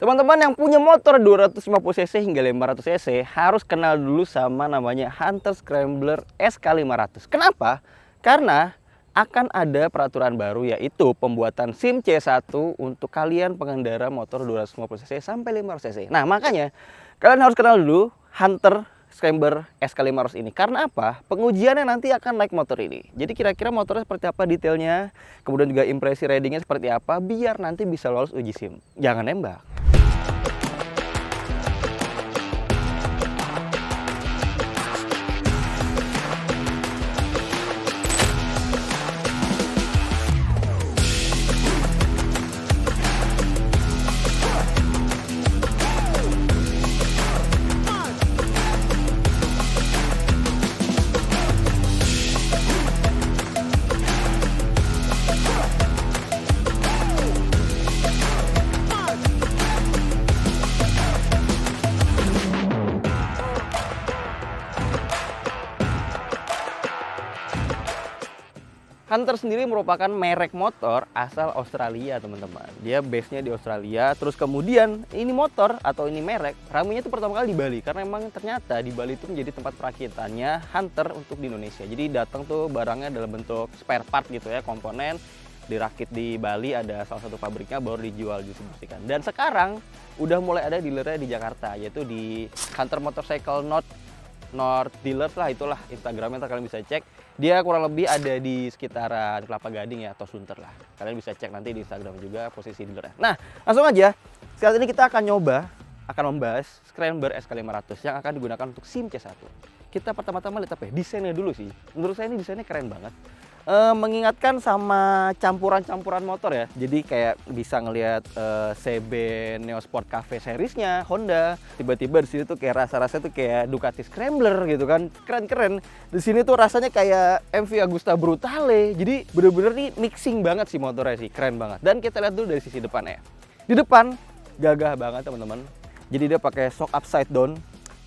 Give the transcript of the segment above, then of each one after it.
Teman-teman yang punya motor 250cc hingga 500cc harus kenal dulu sama namanya Hunter Scrambler SK500. Kenapa? Karena akan ada peraturan baru, yaitu pembuatan SIM C1 untuk kalian pengendara motor 250cc sampai 500cc. Nah, makanya kalian harus kenal dulu Hunter Scrambler SK500 ini. Karena apa? Pengujiannya nanti akan naik motor ini. Jadi kira-kira motornya seperti apa detailnya, kemudian juga impresi ridingnya seperti apa, biar nanti bisa lolos uji SIM. Jangan nembak. Hunter sendiri merupakan merek motor asal Australia, teman-teman. Dia base-nya di Australia. Terus kemudian ini motor atau ini merek ramainya itu pertama kali di Bali, karena memang ternyata di Bali itu menjadi tempat perakitannya Hunter untuk di Indonesia. Jadi datang tuh barangnya dalam bentuk spare part gitu ya, komponen dirakit di Bali, ada salah satu pabriknya, baru dijual, distribusikan. Dan sekarang udah mulai ada dealernya di Jakarta, yaitu di Hunter Motorcycle North Dealers lah, itulah Instagramnya, kalian bisa cek. Dia kurang lebih ada di sekitaran Kelapa Gading ya, atau Sunter lah. Kalian bisa cek nanti di Instagram juga posisi dealernya. Nah, langsung aja. Saat ini kita akan membahas Scrambler SK500 yang akan digunakan untuk SIM C1. Kita pertama-tama lihat apa ya? Desainnya dulu sih. Menurut saya ini desainnya keren banget. Mengingatkan sama campuran-campuran motor ya. Jadi kayak bisa ngelihat CB Neo Sport Cafe seriesnya Honda. Tiba-tiba di sini tuh kayak rasa-rasa tuh kayak Ducati Scrambler gitu kan. Keren-keren. Di sini tuh rasanya kayak MV Agusta Brutale. Jadi bener-bener nih mixing banget sih motornya sih. Keren banget. Dan kita lihat dulu dari sisi depannya. Di depan gagah banget, teman-teman. Jadi dia pakai shock upside down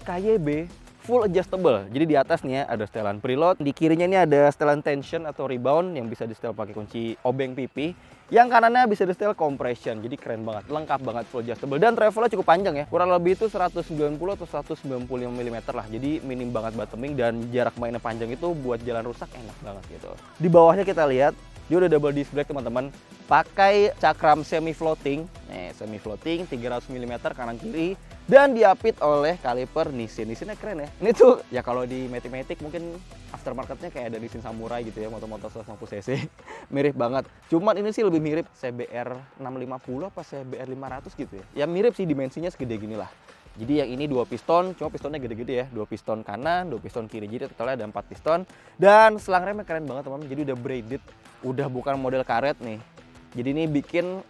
KYB full adjustable. Jadi di atas nih ya ada setelan preload, di kirinya ini ada setelan tension atau rebound yang bisa di setel pakai kunci obeng pipi. Yang kanannya bisa di setel compression. Jadi keren banget, lengkap banget, full adjustable, dan travelnya cukup panjang ya. Kurang lebih itu 190 atau 195 mm lah. Jadi minim banget bottoming, dan jarak mainnya panjang itu buat jalan rusak enak banget gitu. Di bawahnya kita lihat dia udah double disc brake, teman-teman. Pakai cakram semi floating. Semi floating 300 mm kanan kiri. Dan diapit oleh kaliper Nissin. Nissinnya keren ya. Ini tuh ya kalau di Matic mungkin aftermarketnya kayak ada Nissin Samurai gitu ya, motor-motor 150cc. Mirip banget. Cuman ini sih lebih mirip CBR 650 apa CBR 500 gitu ya. Ya mirip sih, dimensinya segede gini lah. Jadi yang ini 2 piston, cuma pistonnya gede-gede ya. 2 piston kanan, 2 piston kiri. Jadi totalnya ada 4 piston. Dan selang remnya keren banget, teman-teman. Jadi udah braided, udah bukan model karet nih. Jadi ini bikin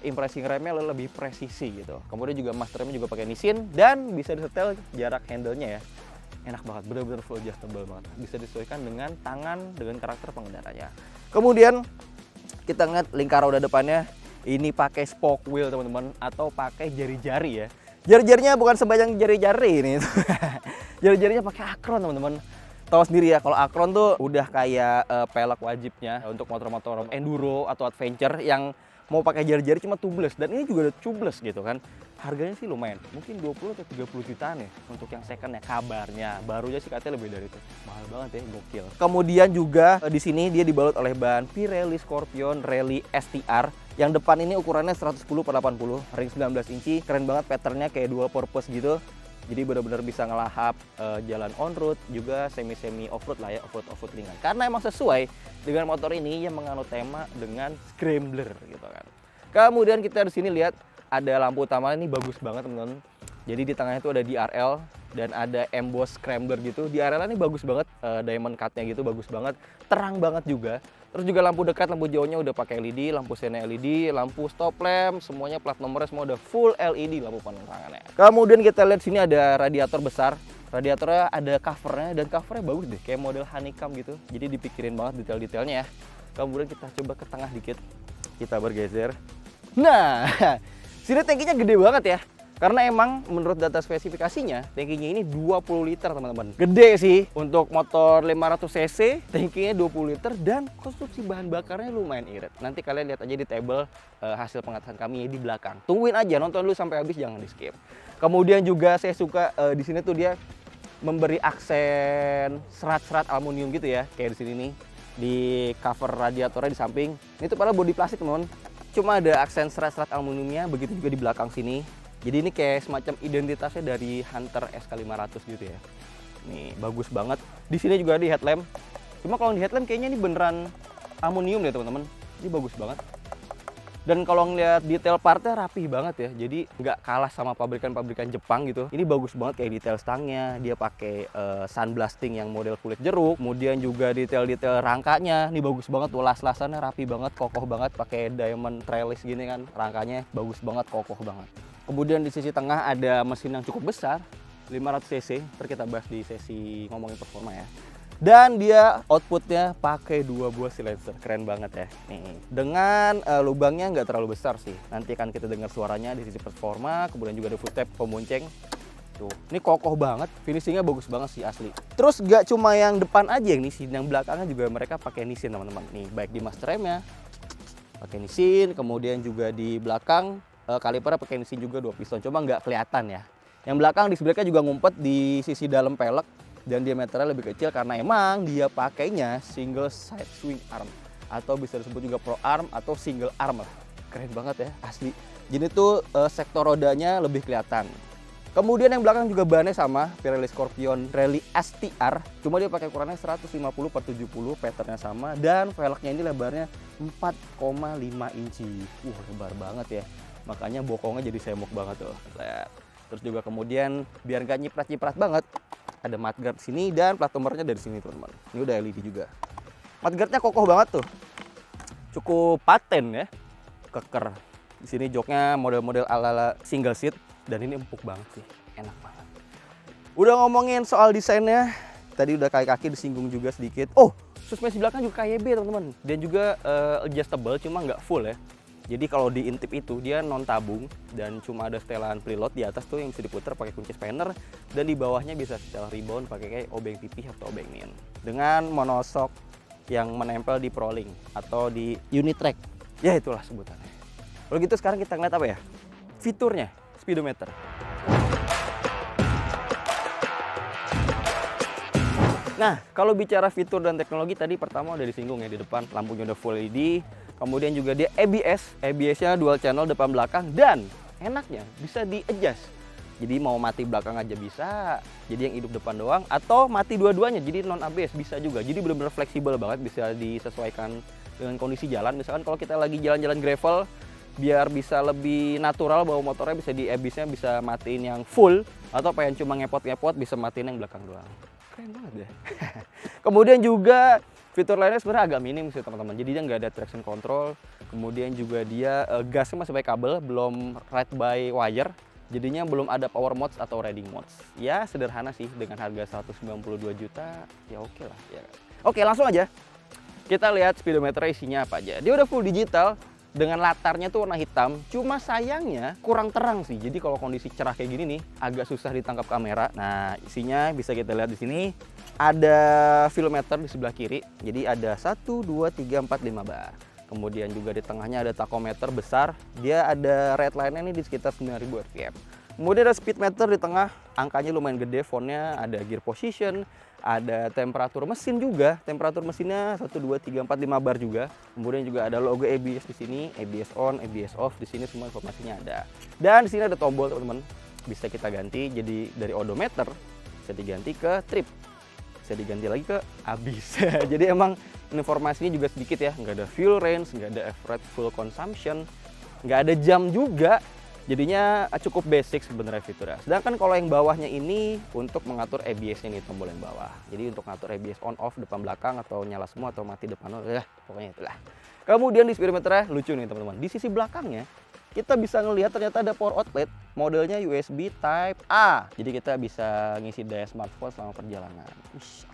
impresi remnya lebih presisi gitu. Kemudian juga master remnya juga pakai Nissin, dan bisa disetel jarak handle-nya ya. Enak banget, bener-bener full adjustable banget. Bisa disesuaikan dengan tangan, dengan karakter pengendaranya. Kemudian kita lihat lingkar roda depannya. Ini pakai spoke wheel, teman-teman, atau pakai jari-jari ya. Jari-jarinya bukan sebanyak jari-jari ini. Jari-jarinya pakai Acron, teman-teman. Tahu sendiri ya, kalau Acron tuh udah kayak pelek wajibnya untuk motor-motor enduro atau adventure yang mau pakai jari-jari cuma tubeless, dan ini juga ada tubeless gitu kan. Harganya sih lumayan, mungkin 20 atau 30 jutaan ya untuk yang second ya, kabarnya. Barunya sih katanya lebih dari itu. Mahal banget ya, gokil. Kemudian juga di sini dia dibalut oleh ban Pirelli Scorpion Rally STR. Yang depan ini ukurannya 110/80, ring 19 inci. Keren banget, patternnya kayak dual purpose gitu. Jadi benar-benar bisa ngelahap jalan on-road, juga semi-semi off-road lah ya, off-road ringan. Karena emang sesuai dengan motor ini yang menganut tema dengan Scrambler gitu kan. Kemudian kita di sini lihat ada lampu utama, ini bagus banget, teman-teman. Jadi di tengahnya itu ada DRL dan ada emboss Scrambler gitu. DRL ini bagus banget, diamond cut-nya gitu bagus banget, terang banget juga. Terus juga lampu dekat, lampu jauhnya udah pakai LED, lampu sena LED, lampu stop lamp, semuanya plat nomornya semua udah full LED lampu penerangannya. Kemudian kita lihat sini ada radiator besar. Radiatornya ada covernya, dan covernya bagus deh, kayak model honeycomb gitu. Jadi dipikirin banget detail-detailnya ya. Kemudian kita coba ke tengah dikit, kita bergeser. Nah, sini tangkinya gede banget ya. Karena emang menurut data spesifikasinya, tangkinya ini 20 liter teman-teman. Gede sih untuk motor 500 cc, tangkinya 20 liter dan konstruksi bahan bakarnya lumayan irit. Nanti kalian lihat aja di tabel hasil pengatesan kami di belakang. Tungguin aja, nonton dulu sampai habis, jangan di skip. Kemudian juga saya suka di sini tuh dia memberi aksen serat-serat aluminium gitu ya, kayak di sini nih. Di cover radiatornya di samping. Ini tuh padahal bodi plastik teman-teman. Cuma ada aksen serat-serat aluminiumnya, begitu juga di belakang sini. Jadi ini kayak semacam identitasnya dari Hunter SK500 gitu ya. Nih, bagus banget. Di sini juga ada headlamp. Cuma kalau di headlamp kayaknya ini beneran aluminium ya teman-teman. Ini bagus banget. Dan kalau ngeliat detail partnya rapih banget ya. Jadi nggak kalah sama pabrikan-pabrikan Jepang gitu. Ini bagus banget kayak detail stangnya. Dia pakai sunblasting yang model kulit jeruk. Kemudian juga detail-detail rangkanya. Ini bagus banget tuh, las-lasannya rapi banget, kokoh banget. Pakai diamond trellis gini kan. Rangkanya bagus banget, kokoh banget. Kemudian di sisi tengah ada mesin yang cukup besar, 500 cc. Ntar kita bahas di sesi ngomongin performa ya. Dan dia outputnya pakai 2 buah silencer, keren banget ya. Nih, dengan lubangnya nggak terlalu besar sih. Nanti akan kita dengar suaranya di sisi performa. Kemudian juga ada foot tap pembonceng. Tuh, ini kokoh banget, finishingnya bagus banget sih asli. Terus nggak cuma yang depan aja yang nisin, yang belakangnya juga mereka pakai nisin teman-teman. Nih, baik di master remnya pakai nisin, kemudian juga di belakang kalipernya pakai nisin juga 2 piston. Cuma nggak kelihatan ya. Yang belakang di sebelahnya juga ngumpet di sisi dalam pelek. Dan diameternya lebih kecil karena emang dia pakainya single side swing arm atau bisa disebut juga pro arm atau single arm lah. Keren banget ya asli. Jadi tuh sektor rodanya lebih kelihatan. Kemudian yang belakang juga bannya sama Pirelli Scorpion Rally STR, cuma dia pakai ukurannya 150/70, patternnya sama dan velgnya ini lebarnya 4,5 inci. Lebar banget ya. Makanya bokongnya jadi semok banget tuh. Terus juga kemudian biar gak nyiprat-nyiprat banget, ada mudguard sini dan plat nomornya dari sini teman-teman. Ini udah LED juga. Mudguardnya kokoh banget tuh. Cukup paten ya. Keker. Di sini joknya model-model ala-ala single seat dan ini empuk banget sih. Enak banget. Udah ngomongin soal desainnya, tadi udah kaki-kaki disinggung juga sedikit. Oh, suspensi belakang juga KYB teman-teman. Dan juga adjustable cuma nggak full ya. Jadi kalau diintip itu dia non tabung dan cuma ada setelan preload di atas tuh yang bisa diputar pakai kunci spanner dan di bawahnya bisa setel rebound pakai kayak obeng pipih atau obeng min. Dengan monoshock yang menempel di Proling atau di unit track. Ya itulah sebutannya. Kalau gitu sekarang kita ngeliat apa ya? Fiturnya, speedometer. Nah, kalau bicara fitur dan teknologi tadi pertama udah disinggung ya di depan, lampunya udah full LED. Kemudian juga dia ABS-nya dual channel depan belakang dan enaknya bisa di-adjust. Jadi mau mati belakang aja bisa, jadi yang hidup depan doang atau mati dua-duanya jadi non ABS bisa juga. Jadi benar-benar fleksibel banget, bisa disesuaikan dengan kondisi jalan. Misalkan kalau kita lagi jalan-jalan gravel biar bisa lebih natural bawa motornya bisa di ABS-nya bisa matiin yang full atau pengen cuma ngepot-ngepot bisa matiin yang belakang doang. Keren banget ya. Kemudian juga fitur lainnya sebenarnya agak minim sih teman-teman. Jadi dia nggak ada traction control. Kemudian juga dia gasnya masih pakai kabel, belum ride by wire. Jadinya belum ada power modes atau riding modes. Ya sederhana sih dengan harga 192 juta. Ya oke lah. Ya. Oke langsung aja. Kita lihat speedometer isinya apa aja. Dia udah full digital dengan latarnya tuh warna hitam. Cuma sayangnya kurang terang sih. Jadi kalau kondisi cerah kayak gini nih agak susah ditangkap kamera. Nah isinya bisa kita lihat di sini. Ada filometer di sebelah kiri, jadi ada 1, 2, 3, 4, 5 bar. Kemudian juga di tengahnya ada tachometer besar, dia ada red line-nya nih di sekitar 9000 rpm. Kemudian ada speedometer di tengah, angkanya lumayan gede, fontnya ada gear position, ada temperatur mesin juga, temperatur mesinnya 1, 2, 3, 4, 5 bar juga. Kemudian juga ada logo ABS di sini, ABS on, ABS off, di sini semua informasinya ada. Dan di sini ada tombol teman-teman, bisa kita ganti jadi dari odometer bisa diganti ke trip. Bisa diganti lagi ke abis. Jadi emang informasinya juga sedikit ya, nggak ada fuel range, nggak ada average fuel consumption, nggak ada jam juga. Jadinya cukup basic sebenarnya fiturnya. Sedangkan kalau yang bawahnya ini untuk mengatur ABS-nya nih, tombol yang bawah. Jadi untuk ngatur ABS on off depan belakang atau nyala semua atau mati depan, pokoknya itulah. Kemudian di speedometernya lucu nih teman-teman. Di sisi belakangnya kita bisa ngelihat ternyata ada power outlet modelnya USB Type A. Jadi kita bisa ngisi daya smartphone selama perjalanan.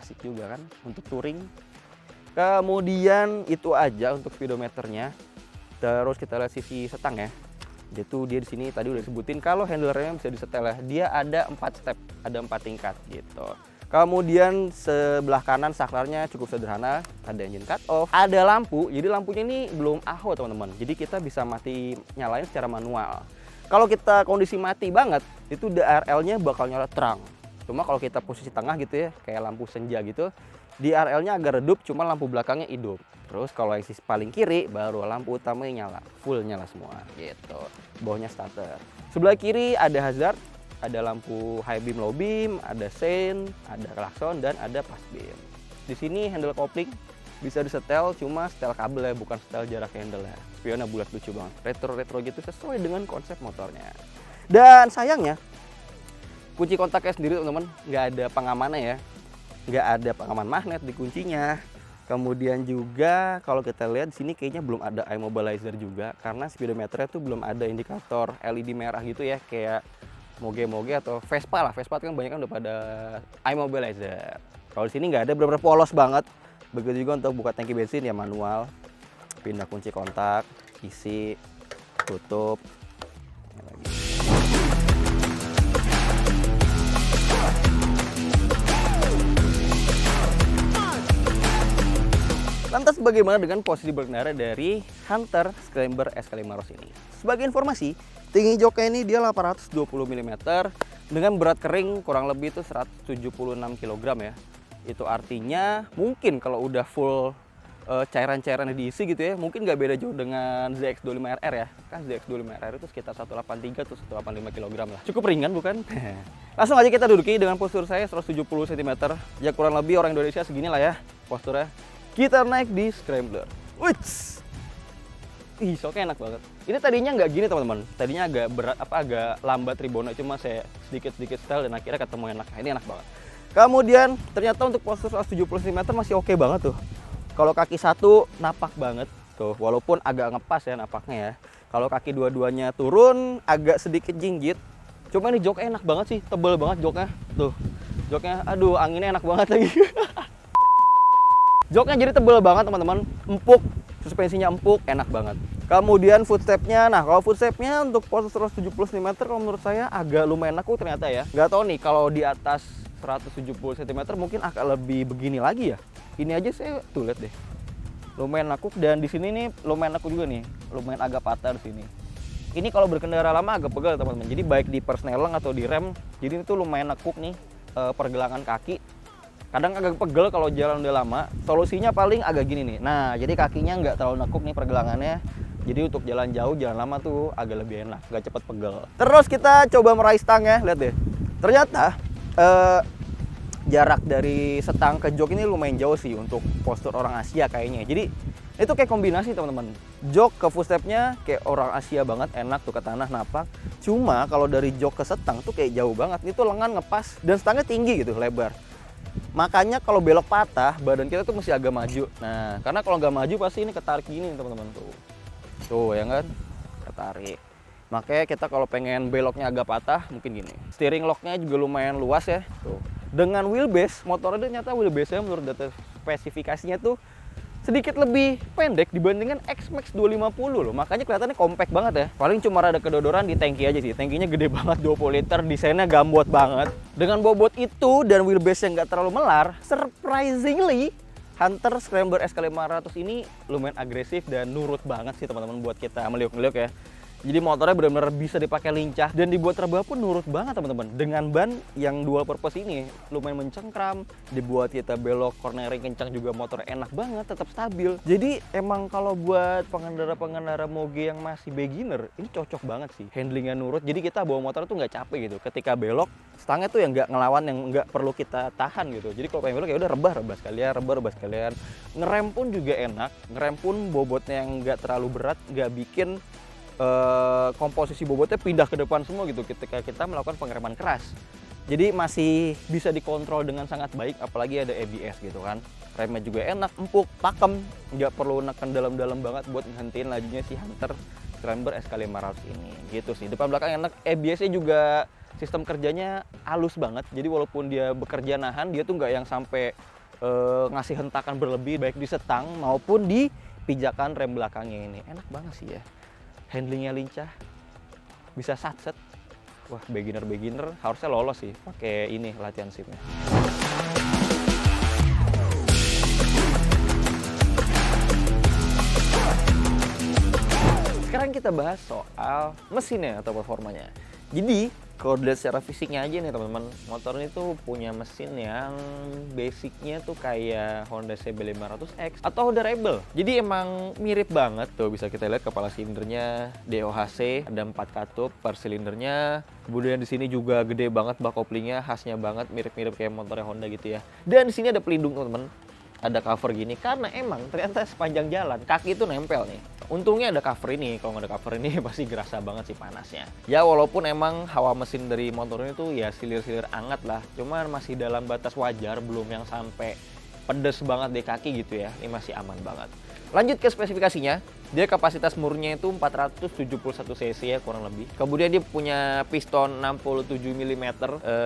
Asik juga kan untuk touring. Kemudian itu aja untuk speedometernya. Terus kita lihat sisi setang ya. Dia di sini tadi udah disebutin kalau handle remnya bisa disetel ya. Dia ada 4 step, ada 4 tingkat gitu. Kemudian sebelah kanan saklarnya cukup sederhana, ada engine cut off, ada lampu. Jadi lampunya ini belum AHO teman-teman. Jadi kita bisa mati nyalain secara manual. Kalau kita kondisi mati banget, itu DRL-nya bakal nyala terang. Cuma kalau kita posisi tengah gitu ya, kayak lampu senja gitu, DRL-nya agak redup, cuma lampu belakangnya hidup. Terus kalau yang sisi paling kiri, baru lampu utamanya nyala, full nyala semua gitu. Bawahnya starter. Sebelah kiri ada hazard, ada lampu high beam, low beam, ada sein, ada klakson, dan ada pass beam. Di sini handle kopling bisa disetel, cuma setel kabel ya, bukan setel jarak handle ya. Spionnya bulat lucu banget, retro-retro gitu sesuai dengan konsep motornya. Dan sayangnya, kunci kontaknya sendiri teman-teman nggak ada pengamannya ya, nggak ada pengaman magnet di kuncinya. Kemudian juga kalau kita lihat di sini kayaknya belum ada immobilizer juga, karena speedometernya tuh belum ada indikator LED merah gitu ya, kayak moge-moge atau Vespa lah. Vespa kan banyak kan udah pada immobilizer. Kalau di sini nggak ada, benar-benar polos banget. Begitu juga untuk buka tangki bensin ya manual, pindah kunci kontak, isi, tutup. Lantas bagaimana dengan posisi berkendara dari Hunter Scrambler S500 ini? Sebagai informasi, tinggi joknya ini dia 820 mm dengan berat kering kurang lebih itu 176 kg ya. Itu artinya mungkin kalau udah full cairan-cairannya diisi gitu ya, mungkin nggak beda jauh dengan ZX25RR ya. Kan ZX25RR itu sekitar 183 atau 185 kg lah. Cukup ringan bukan? Langsung aja kita duduki dengan postur saya 170 cm. Ya kurang lebih orang Indonesia segini lah ya posturnya. Kita naik di Scrambler. Wits. Ih, soknya enak banget. Ini tadinya nggak gini teman-teman. Tadinya agak berat, agak lambat ribonnya, cuma saya sedikit-sedikit style dan akhirnya ketemu enak. Ini enak banget. Kemudian ternyata untuk postur 170 cm masih oke banget tuh. Kalau kaki satu napak banget tuh, walaupun agak ngepas ya napaknya ya. Kalau kaki dua-duanya turun agak sedikit jinjit. Cuma ini joknya enak banget sih, tebel banget joknya. Tuh, joknya, aduh anginnya enak banget lagi. Joknya jadi tebel banget teman-teman, empuk, suspensinya empuk, enak banget. Kemudian footstepnya, nah kalau footstepnya untuk postur 170 cm kalau menurut saya agak lumayan nakuk ternyata ya. Nggak tahu nih kalau di atas 170 cm mungkin agak lebih begini lagi ya. Ini aja saya tuh lihat deh, lumayan nakuk, dan di sini nih lumayan nakuk juga nih, lumayan agak patah di sini. Ini kalau berkendara lama agak pegel teman-teman. Jadi baik di persneling atau di rem, jadi itu lumayan nakuk nih pergelangan kaki. Kadang agak pegel kalau jalan udah lama. Solusinya paling agak gini nih. Nah, jadi kakinya nggak terlalu nekuk nih pergelangannya. Jadi untuk jalan jauh, jalan lama tuh agak lebih enak, nggak cepet pegel. Terus kita coba meraih stang ya, lihat deh. Ternyata jarak dari setang ke jok ini lumayan jauh sih untuk postur orang Asia kayaknya. Jadi itu kayak kombinasi teman-teman. Jok ke footstepnya kayak orang Asia banget, enak tuh ke tanah napak. Cuma kalau dari jok ke setang tuh kayak jauh banget. Itu lengan ngepas dan stangnya tinggi gitu, lebar. Makanya kalau belok patah, badan kita tuh mesti agak maju. Nah, karena kalau nggak maju pasti ini ketarik gini teman-teman tuh. Tuh ya kan, ketarik. Makanya kita kalau pengen beloknya agak patah, mungkin gini. Steering locknya juga lumayan luas ya. Tuh. Dengan wheelbase, motornya ternyata wheelbase-nya menurut data spesifikasinya tuh sedikit lebih pendek dibandingkan X-Max 250 loh. Makanya kelihatannya compact banget ya. Paling cuma rada kedodoran di tangki aja sih. Tangkinya gede banget, 20 liter, desainnya gambot banget. Dengan bobot itu dan wheelbase yang nggak terlalu melar, surprisingly Hunter Scrambler S500 ini lumayan agresif dan nurut banget sih teman-teman buat kita meliuk-meliuk ya. Jadi motornya benar-benar bisa dipakai lincah dan dibuat rebah pun nurut banget teman-teman. Dengan ban yang dual purpose ini lumayan mencengkram, dibuat kita belok cornering kencang juga motor enak banget, tetap stabil. Jadi emang kalau buat pengendara-pengendara moge yang masih beginner, ini cocok banget sih. Handlingnya nurut, jadi kita bawa motor tuh nggak capek gitu. Ketika belok, stangnya tuh yang nggak ngelawan, yang nggak perlu kita tahan gitu. Jadi kalau pengen belok ya udah rebah sekalian. Ngerem pun juga enak, ngerem pun bobotnya yang nggak terlalu berat, nggak bikin komposisi bobotnya pindah ke depan semua gitu ketika kita melakukan pengereman keras. Jadi masih bisa dikontrol dengan sangat baik, apalagi ada ABS gitu kan. Remnya juga enak, empuk, pakem, nggak perlu neken dalam-dalam banget buat ngehentiin lajunya si Hunter Scrambler S500 ini gitu sih. Depan belakang enak, ABS-nya juga sistem kerjanya halus banget. Jadi walaupun dia bekerja nahan, dia tuh nggak yang sampai ngasih hentakan berlebih baik di setang maupun di pijakan rem belakangnya ini. Enak banget sih ya. Handlingnya lincah, bisa satset. Wah, beginner harusnya lolos sih pakai ini latihan SIM-nya. Sekarang kita bahas soal mesinnya atau performanya. Jadi, kalau dilihat secara fisiknya aja nih teman-teman, motor ini tuh punya mesin yang basicnya tuh kayak Honda CB500X atau Honda Rebel. Jadi emang mirip banget tuh, bisa kita lihat kepala silindernya DOHC, ada 4 katup per silindernya. Kemudian di sini juga gede banget bak koplingnya, khasnya banget, mirip-mirip kayak motornya Honda gitu ya. Dan di sini ada pelindung teman-teman. Ada cover gini karena emang ternyata sepanjang jalan kaki itu nempel nih. Untungnya ada cover ini, kalau nggak ada cover ini pasti gerasa banget sih panasnya. Ya walaupun emang hawa mesin dari motor ini tuh ya silir-silir anget lah, cuman masih dalam batas wajar, belum yang sampai pedes banget di kaki gitu ya. Ini masih aman banget. Lanjut ke spesifikasinya, dia kapasitas murnya itu 471 cc ya kurang lebih. Kemudian dia punya piston 67 mm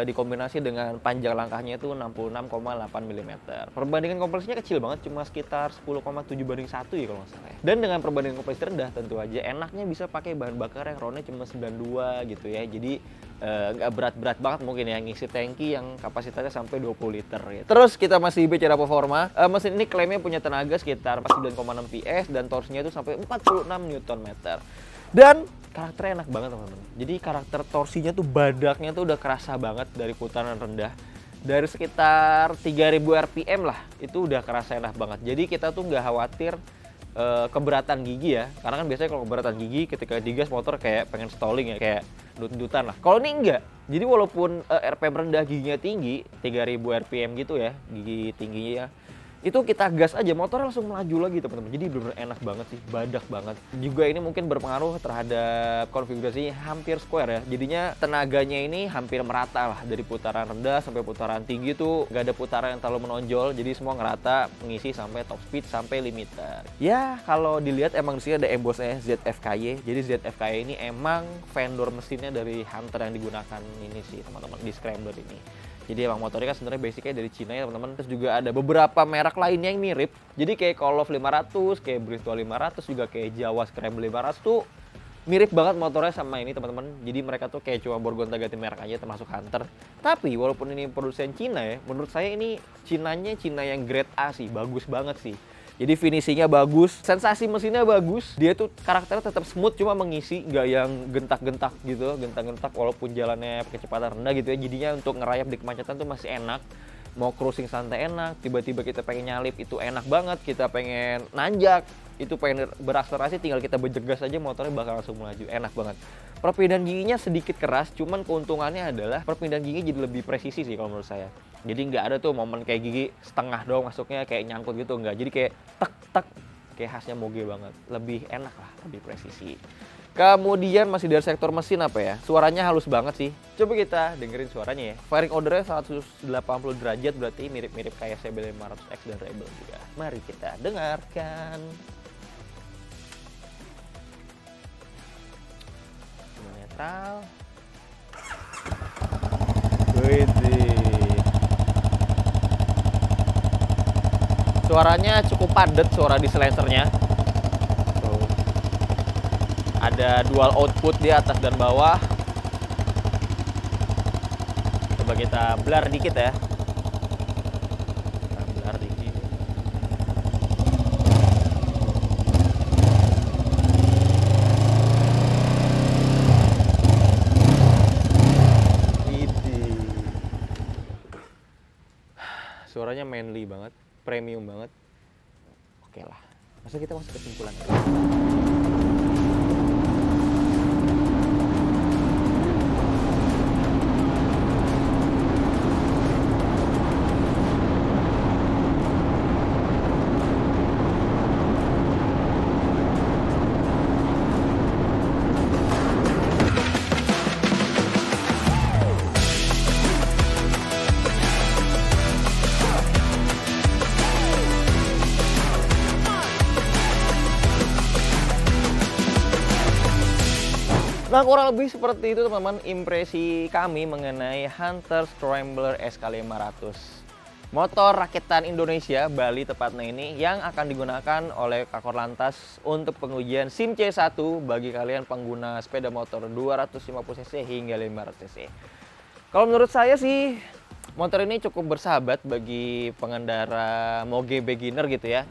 dikombinasi dengan panjang langkahnya itu 66,8 mm. Perbandingan kompresinya kecil banget, cuma sekitar 10,7/1 ya kalau nggak salah ya. Dan dengan perbandingan kompresi rendah tentu aja enaknya bisa pakai bahan bakar yang RON-nya cuma 92 gitu ya. Jadi nggak berat-berat banget mungkin ya, ngisi tangki yang kapasitasnya sampai 20 liter ya. Terus kita masih bicara performa, mesin ini klaimnya punya tenaga sekitar 49,6 PS dan torsinya itu sampai 46 Nm. Dan karakternya enak banget teman-teman. Jadi karakter torsinya tuh badaknya tuh udah kerasa banget dari putaran rendah. Dari sekitar 3000 RPM lah, itu udah kerasa enak banget. Jadi kita tuh nggak khawatir keberatan gigi ya, karena kan biasanya kalau keberatan gigi ketika digas motor kayak pengen stalling ya, kayak dut-dutan lah. Kalau ini enggak, jadi walaupun RPM rendah giginya tinggi, 3000 RPM gitu ya, gigi tingginya ya, itu kita gas aja motornya langsung melaju lagi teman-teman. Jadi benar-benar enak banget sih, badak banget. Juga ini mungkin berpengaruh terhadap konfigurasinya hampir square ya. Jadinya tenaganya ini hampir merata lah, dari putaran rendah sampai putaran tinggi tuh nggak ada putaran yang terlalu menonjol. Jadi semua ngerata, mengisi sampai top speed sampai limiter. Ya kalau dilihat emang di sini ada embossnya ZFKY. Jadi ZFKY ini emang vendor mesinnya dari Hunter yang digunakan ini sih teman-teman di Scrambler ini. Jadi emang motornya kan sebenarnya basicnya dari Cina ya teman-teman. Terus juga ada beberapa merek lainnya yang mirip. Jadi kayak Call of 500, kayak Bristol 500, juga kayak Jawa Scrambler 500 tuh mirip banget motornya sama ini teman-teman. Jadi mereka tuh kayak cuma gonta-ganti merek aja termasuk Hunter. Tapi walaupun ini produsen Cina ya, menurut saya ini Cina yang grade A sih, bagus banget sih. Jadi finishingnya bagus, sensasi mesinnya bagus. Dia tuh karakternya tetap smooth, cuma mengisi, nggak yang gentak-gentak gitu, gentak-gentak walaupun jalannya kecepatan rendah gitu ya. Jadinya untuk ngerayap di kemacetan tuh masih enak. Mau cruising santai enak, tiba-tiba kita pengen nyalip itu enak banget. Kita pengen nanjak, itu pengen berakselerasi, tinggal kita bejegas aja motornya bakal langsung melaju, enak banget. Perpindahan giginya sedikit keras, cuman keuntungannya adalah perpindahan gigi jadi lebih presisi sih kalau menurut saya. Jadi nggak ada tuh momen kayak gigi setengah doang masuknya kayak nyangkut gitu, nggak. Jadi kayak tek-tek, kayak khasnya moge banget. Lebih enak lah, lebih presisi. Kemudian masih dari sektor mesin apa ya, suaranya halus banget sih. Coba kita dengerin suaranya ya. Firing ordernya 180 derajat, berarti mirip-mirip kayak CB500X dan Rebel juga. Mari kita dengarkan. Netral. Suaranya cukup padat, suara di silencernya. Tuh. Ada dual output di atas dan bawah. Coba kita blur dikit ya. Kita blur dikit. Suaranya manly banget, premium banget. Oke lah, masa kita masuk kesimpulan. Nah kurang lebih seperti itu teman-teman impresi kami mengenai Hunter Scrambler SK500. Motor rakitan Indonesia, Bali tepatnya ini, yang akan digunakan oleh Kakor Lantas untuk pengujian SIM C1 bagi kalian pengguna sepeda motor 250cc hingga 500cc. Kalau menurut saya sih, motor ini cukup bersahabat bagi pengendara moge beginner gitu ya.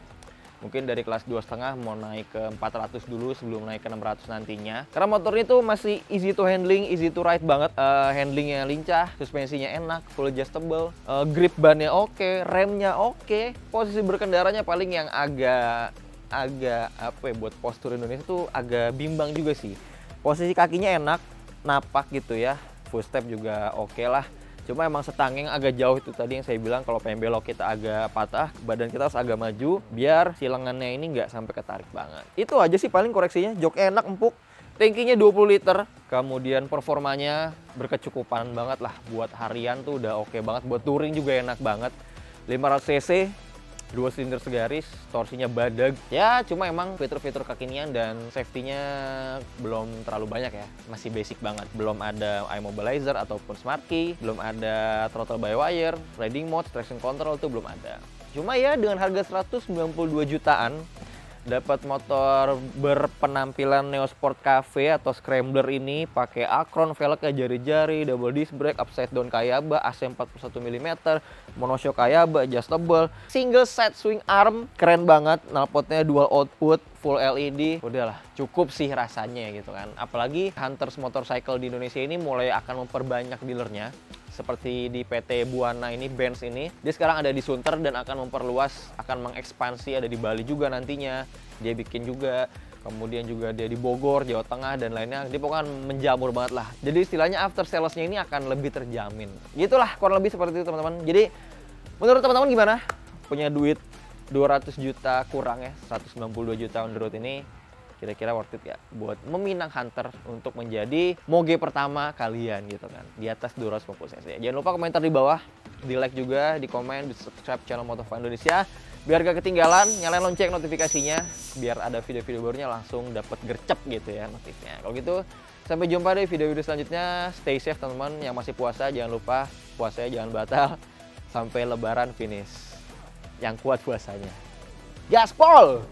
Mungkin dari kelas 2,5 mau naik ke 400 dulu sebelum naik ke 600 nantinya. Karena motor ini tuh masih easy to handling, easy to ride banget. Handlingnya lincah, suspensinya enak, full adjustable, grip bannya oke, remnya oke. Posisi berkendaranya paling yang agak apa ya, buat postur Indonesia tuh agak bimbang juga sih. Posisi kakinya enak, napak gitu ya. Full step juga oke lah. Cuma emang setangeng agak jauh itu tadi yang saya bilang, kalau pengen belok kita agak patah, badan kita harus agak maju biar si lengannya ini nggak sampai ketarik banget. Itu aja sih paling koreksinya. Jok enak, empuk, tankinya 20 liter, kemudian performanya berkecukupan banget lah. Buat harian tuh udah oke banget, buat touring juga enak banget. 500cc, 2 silinder segaris, torsinya badag. Ya cuma emang fitur-fitur kekinian dan safety-nya belum terlalu banyak ya. Masih basic banget. Belum ada iMobilizer ataupun Smart Key, belum ada throttle by wire, riding mode, traction control itu belum ada. Cuma ya dengan harga 192 jutaan dapat motor berpenampilan Neo Sport Cafe atau Scrambler ini, pakai Acron, velgnya jari-jari, double disc brake, upside down Kayaba, AC 41 mm, monoshock Kayaba, adjustable, single side swing arm, keren banget, knalpotnya dual output, full LED, udahlah cukup sih rasanya gitu kan. Apalagi Hunters Motorcycle di Indonesia ini mulai akan memperbanyak dealernya. Seperti di PT Buana ini, Benz ini, dia sekarang ada di Sunter dan akan memperluas, akan mengekspansi, ada di Bali juga nantinya. Dia bikin juga, kemudian juga dia di Bogor, Jawa Tengah, dan lainnya. Dia pokoknya menjamur banget lah. Jadi istilahnya after sales-nya ini akan lebih terjamin. Gitulah, kurang lebih seperti itu teman-teman. Jadi menurut teman-teman gimana? Punya duit 200 juta kurang ya, 192 juta on the road ini, kira-kira worth it ya buat meminang Hunter untuk menjadi moge pertama kalian gitu kan, di atas 250cc. Jangan lupa komentar di bawah, di like juga, di komen, di subscribe channel Motovlog Indonesia biar gak ketinggalan, nyalain lonceng notifikasinya biar ada video-video barunya langsung dapat gercep gitu ya notifnya. Kalau gitu sampai jumpa di video-video selanjutnya. Stay safe teman-teman, yang masih puasa jangan lupa puasanya jangan batal sampai lebaran finish. Yang kuat puasanya. Gaspol!